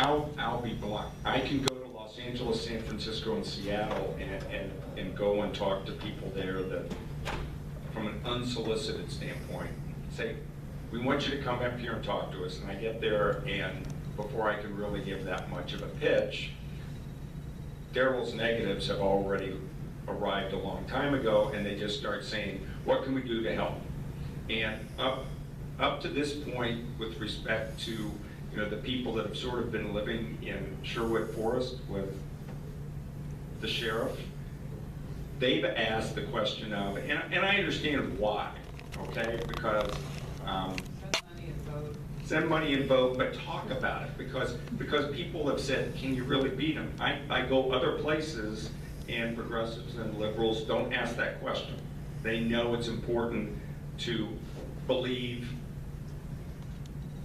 I'll be blunt. I can go to Los Angeles, San Francisco, and Seattle and go and talk to people there that, from an unsolicited standpoint, say, we want you to come up here and talk to us. And I get there, and before I can really give that much of a pitch, Daryl's negatives have already arrived a long time ago, and they just start saying, what can we do to help? And up to this point, with respect to the people that have sort of been living in Sherwood Forest with the sheriff, they've asked the question of, and I understand why, okay? Because send money and vote, but talk about it, because people have said, can you really beat them? I go other places, and progressives and liberals don't ask that question. They know it's important to believe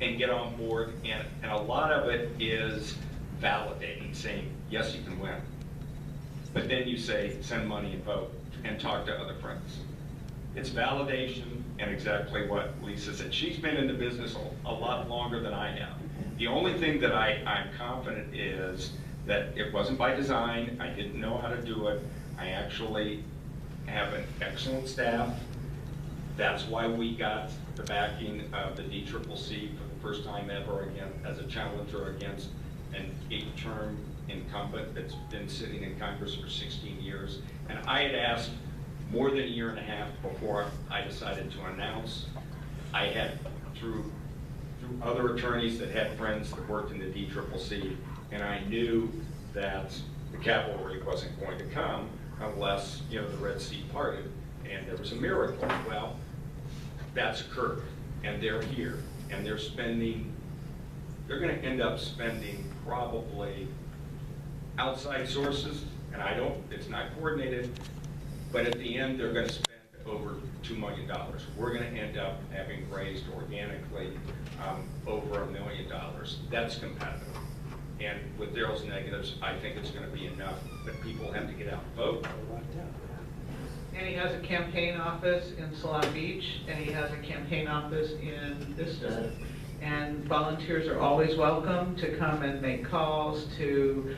and get on board, and a lot of it is validating, saying, yes, you can win. But then you say, send money and vote, and talk to other friends. It's validation, and exactly what Lisa said. She's been in the business a lot longer than I have. The only thing that I'm confident is that it wasn't by design. I didn't know how to do it. I actually have an excellent staff. That's why we got the backing of the DCCC for the first time ever, again, as a challenger against an 8-term incumbent that's been sitting in Congress for 16 years. And I had asked more than a year and a half before I decided to announce. I had, through other attorneys that had friends that worked in the DCCC, and I knew that the cavalry wasn't going to come unless, the Red Sea parted and there was a miracle. Well, that's occurred, and they're here, and they're going to end up spending probably outside sources, and it's not coordinated, but at the end, they're going to spend over $2 million. We're going to end up having raised organically over $1 million. That's competitive. And with Daryl's negatives, I think it's going to be enough that people have to get out and vote. And he has a campaign office in Solana Beach, and he has a campaign office in Vista. And volunteers are always welcome to come and make calls, to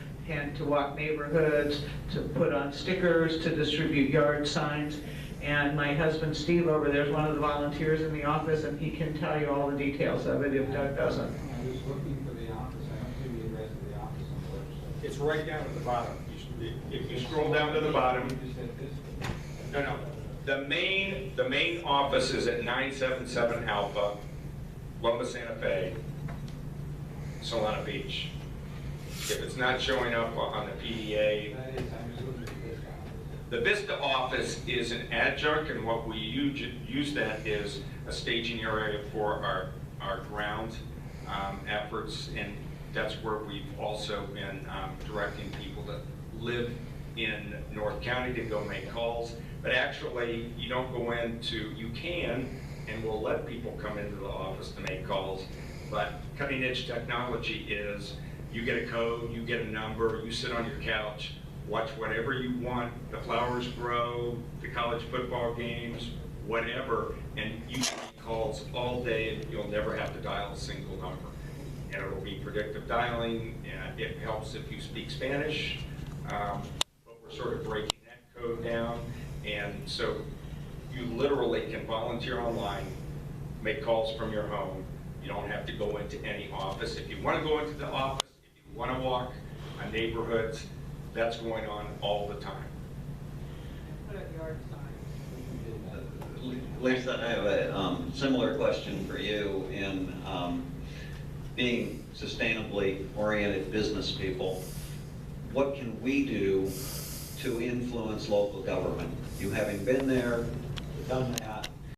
walk neighborhoods, to put on stickers, to distribute yard signs. And my husband Steve over there is one of the volunteers in the office, and he can tell you all the details of it if Doug doesn't. I was looking for the office. I don't see the address of the office on the website. It's right down at the bottom. If you scroll down to the bottom. No. The main office is at 977 Alpha, Loma Santa Fe, Solana Beach. If it's not showing up on the PDA, the Vista office is an adjunct, and what we use that is a staging area for our ground efforts, and that's where we've also been directing people that live in North County to go make calls. But actually, you don't go into, you can, and we'll let people come into the office to make calls, but cutting edge technology is, you get a code, you get a number, you sit on your couch, watch whatever you want, the flowers grow, the college football games, whatever, and you can make calls all day, and you'll never have to dial a single number. And it'll be predictive dialing, and it helps if you speak Spanish, but we're sort of breaking that code down, and so you literally can volunteer online, make calls from your home. You don't have to go into any office. If you want to go into the office, if you want to walk on neighborhoods, that's going on all the time. Put up yard signs. Lisa, I have a similar question for you. In being sustainably oriented business people, what can we do to influence local government? You having been there, done